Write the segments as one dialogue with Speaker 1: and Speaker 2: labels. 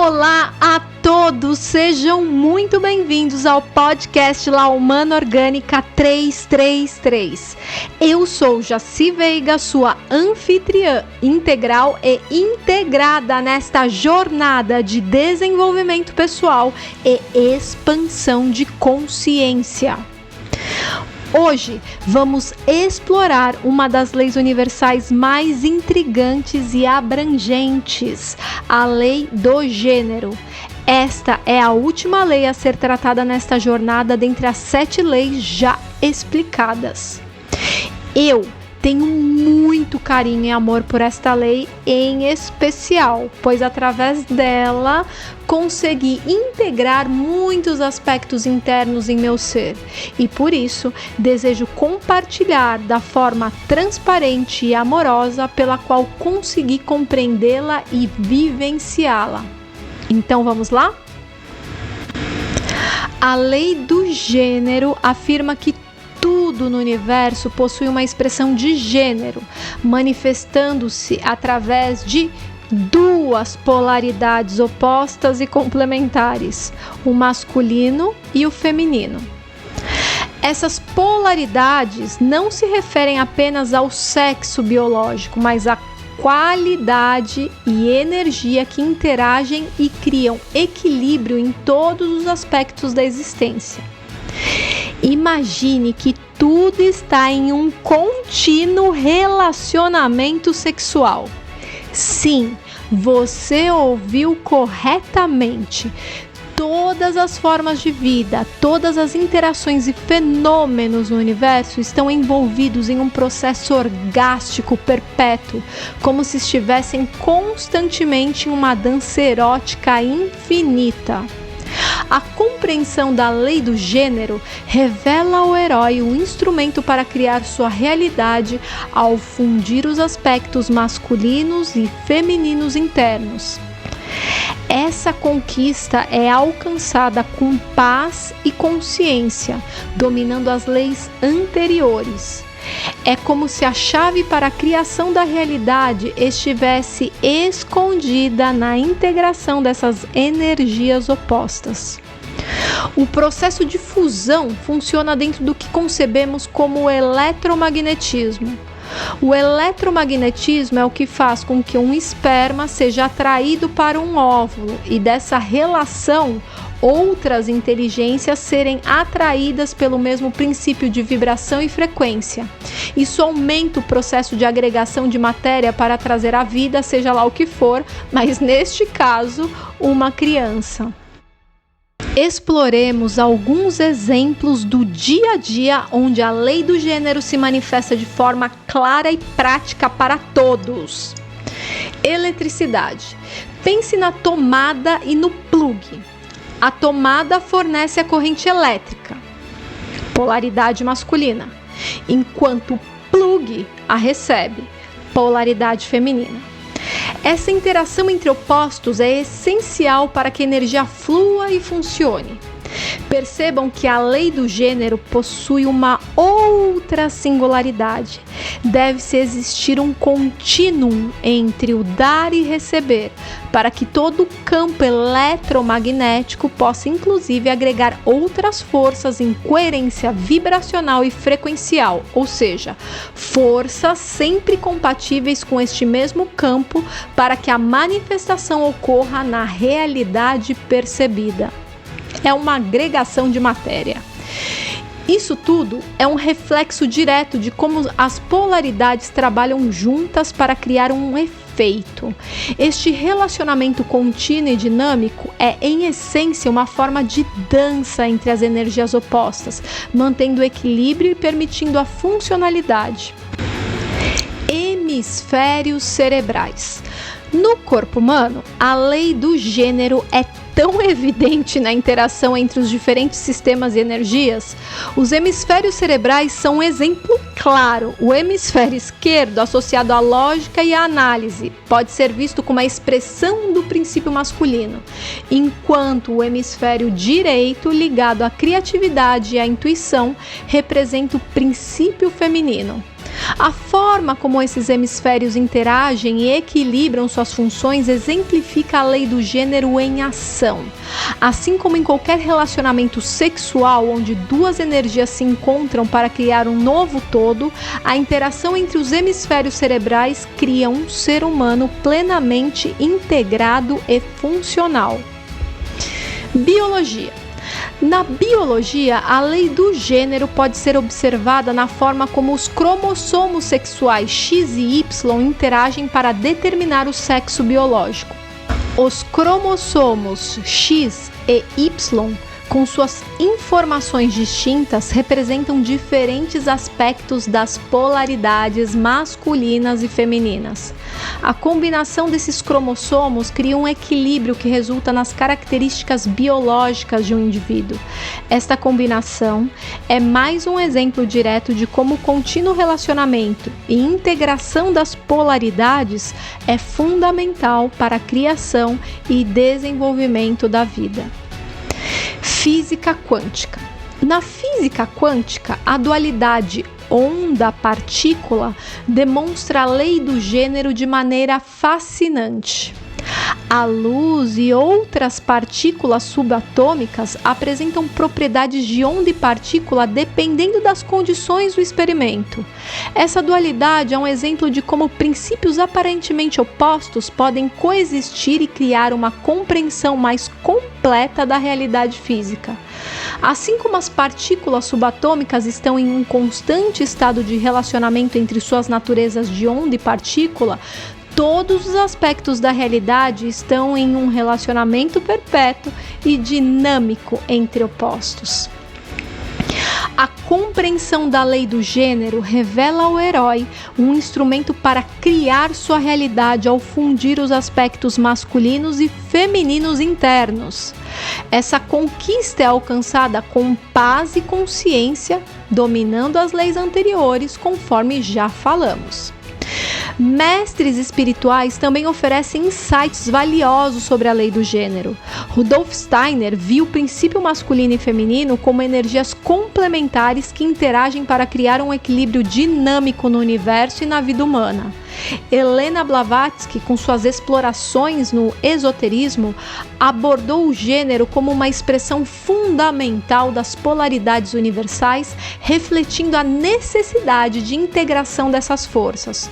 Speaker 1: Olá a todos, sejam muito bem-vindos ao podcast La Humana Orgânica 333. Eu sou Jaci Veiga, sua anfitriã integral e integrada nesta jornada de desenvolvimento pessoal e expansão de consciência. Hoje vamos explorar uma das leis universais mais intrigantes e abrangentes, a lei do gênero. Esta é a última lei a ser tratada nesta jornada dentre as 7 leis já explicadas. Eu tenho muito carinho e amor por esta lei em especial, pois através dela consegui integrar muitos aspectos internos em meu ser e por isso desejo compartilhar da forma transparente e amorosa pela qual consegui compreendê-la e vivenciá-la. Então vamos lá? A lei do gênero afirma que tudo no universo possui uma expressão de gênero, manifestando-se através de duas polaridades opostas e complementares, o masculino e o feminino. Essas polaridades não se referem apenas ao sexo biológico, mas à qualidade e energia que interagem e criam equilíbrio em todos os aspectos da existência. Imagine que tudo está em um contínuo relacionamento sexual. Sim, você ouviu corretamente. Todas as formas de vida, todas as interações e fenômenos no universo estão envolvidos em um processo orgástico perpétuo, como se estivessem constantemente em uma dança erótica infinita. A compreensão da lei do gênero revela ao herói o instrumento para criar sua realidade ao fundir os aspectos masculinos e femininos internos. Essa conquista é alcançada com paz e consciência, dominando as leis anteriores. É como se a chave para a criação da realidade estivesse escondida na integração dessas energias opostas. O processo de fusão funciona dentro do que concebemos como o eletromagnetismo. O eletromagnetismo é o que faz com que um esperma seja atraído para um óvulo e dessa relação outras inteligências serem atraídas pelo mesmo princípio de vibração e frequência. Isso aumenta o processo de agregação de matéria para trazer à vida, seja lá o que for, mas neste caso, uma criança. Exploremos alguns exemplos do dia a dia onde a lei do gênero se manifesta de forma clara e prática para todos. Eletricidade. Pense na tomada e no plug. A tomada fornece a corrente elétrica, polaridade masculina, enquanto o plug a recebe, polaridade feminina. Essa interação entre opostos é essencial para que a energia flua e funcione. Percebam que a lei do gênero possui uma outra singularidade. Deve-se existir um contínuo entre o dar e receber, para que todo o campo eletromagnético possa inclusive agregar outras forças em coerência vibracional e frequencial, ou seja, forças sempre compatíveis com este mesmo campo para que a manifestação ocorra na realidade percebida. É uma agregação de matéria. Isso tudo é um reflexo direto de como as polaridades trabalham juntas para criar um efeito. Este relacionamento contínuo e dinâmico é, em essência, uma forma de dança entre as energias opostas, mantendo o equilíbrio e permitindo a funcionalidade. Hemisférios cerebrais. No corpo humano, a lei do gênero é tão evidente na interação entre os diferentes sistemas e energias. Os hemisférios cerebrais são um exemplo claro. O hemisfério esquerdo, associado à lógica e à análise, pode ser visto como a expressão do princípio masculino, enquanto o hemisfério direito, ligado à criatividade e à intuição, representa o princípio feminino. A forma como esses hemisférios interagem e equilibram suas funções exemplifica a lei do gênero em ação. Assim como em qualquer relacionamento sexual onde duas energias se encontram para criar um novo todo, a interação entre os hemisférios cerebrais cria um ser humano plenamente integrado e funcional. Biologia. Na biologia, a lei do gênero pode ser observada na forma como os cromossomos sexuais X e Y interagem para determinar o sexo biológico. Os cromossomos X e Y, com suas informações distintas, representam diferentes aspectos das polaridades masculinas e femininas. A combinação desses cromossomos cria um equilíbrio que resulta nas características biológicas de um indivíduo. Esta combinação é mais um exemplo direto de como o contínuo relacionamento e integração das polaridades é fundamental para a criação e desenvolvimento da vida. Física quântica. Na física quântica, a dualidade onda-partícula demonstra a lei do gênero de maneira fascinante. A luz e outras partículas subatômicas apresentam propriedades de onda e partícula dependendo das condições do experimento. Essa dualidade é um exemplo de como princípios aparentemente opostos podem coexistir e criar uma compreensão mais completa da realidade física. Assim como as partículas subatômicas estão em um constante estado de relacionamento entre suas naturezas de onda e partícula, todos os aspectos da realidade estão em um relacionamento perpétuo e dinâmico entre opostos. A compreensão da lei do gênero revela ao herói um instrumento para criar sua realidade ao fundir os aspectos masculinos e femininos internos. Essa conquista é alcançada com paz e consciência, dominando as leis anteriores, conforme já falamos. Mestres espirituais também oferecem insights valiosos sobre a lei do gênero. Rudolf Steiner viu o princípio masculino e feminino como energias complementares que interagem para criar um equilíbrio dinâmico no universo e na vida humana. Helena Blavatsky, com suas explorações no esoterismo, abordou o gênero como uma expressão fundamental das polaridades universais, refletindo a necessidade de integração dessas forças.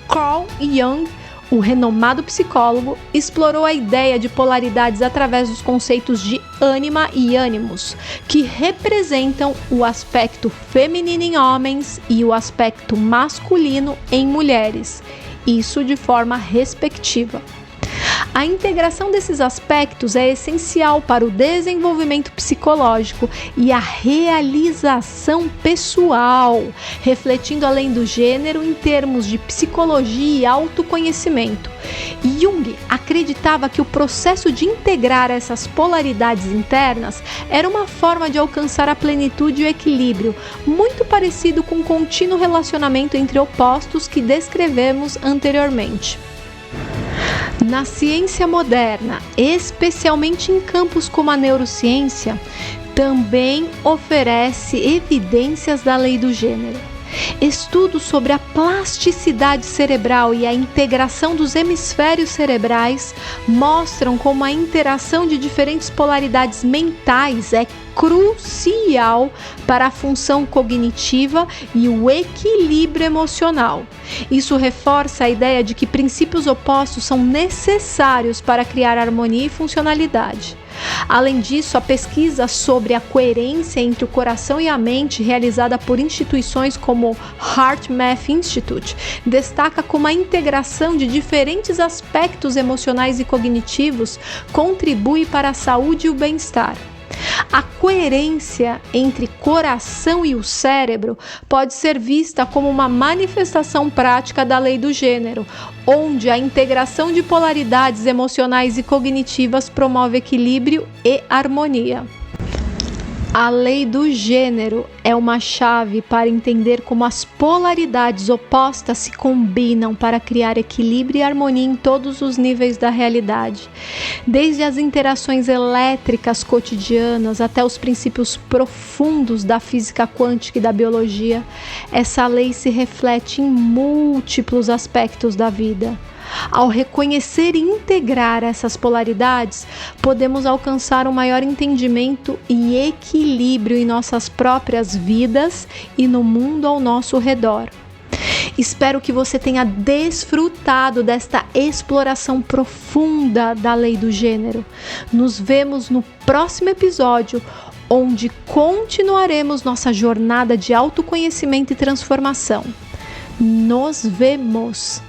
Speaker 1: Carl Jung, o renomado psicólogo, explorou a ideia de polaridades através dos conceitos de ânima e ânimos, que representam o aspecto feminino em homens e o aspecto masculino em mulheres, isso de forma respectiva. A integração desses aspectos é essencial para o desenvolvimento psicológico e a realização pessoal, refletindo além do gênero em termos de psicologia e autoconhecimento. Jung acreditava que o processo de integrar essas polaridades internas era uma forma de alcançar a plenitude e o equilíbrio, muito parecido com o contínuo relacionamento entre opostos que descrevemos anteriormente. Na ciência moderna, especialmente em campos como a neurociência, também oferece evidências da lei do gênero. Estudos sobre a plasticidade cerebral e a integração dos hemisférios cerebrais mostram como a interação de diferentes polaridades mentais é crucial para a função cognitiva e o equilíbrio emocional. Isso reforça a ideia de que princípios opostos são necessários para criar harmonia e funcionalidade. Além disso, a pesquisa sobre a coerência entre o coração e a mente, realizada por instituições como HeartMath Institute, destaca como a integração de diferentes aspectos emocionais e cognitivos contribui para a saúde e o bem-estar. A coerência entre coração e o cérebro pode ser vista como uma manifestação prática da lei do gênero, onde a integração de polaridades emocionais e cognitivas promove equilíbrio e harmonia. A lei do gênero é uma chave para entender como as polaridades opostas se combinam para criar equilíbrio e harmonia em todos os níveis da realidade. Desde as interações elétricas cotidianas até os princípios profundos da física quântica e da biologia, essa lei se reflete em múltiplos aspectos da vida. Ao reconhecer e integrar essas polaridades, podemos alcançar um maior entendimento e equilíbrio em nossas próprias vidas e no mundo ao nosso redor. Espero que você tenha desfrutado desta exploração profunda da lei do gênero. Nos vemos no próximo episódio, onde continuaremos nossa jornada de autoconhecimento e transformação. Nos vemos!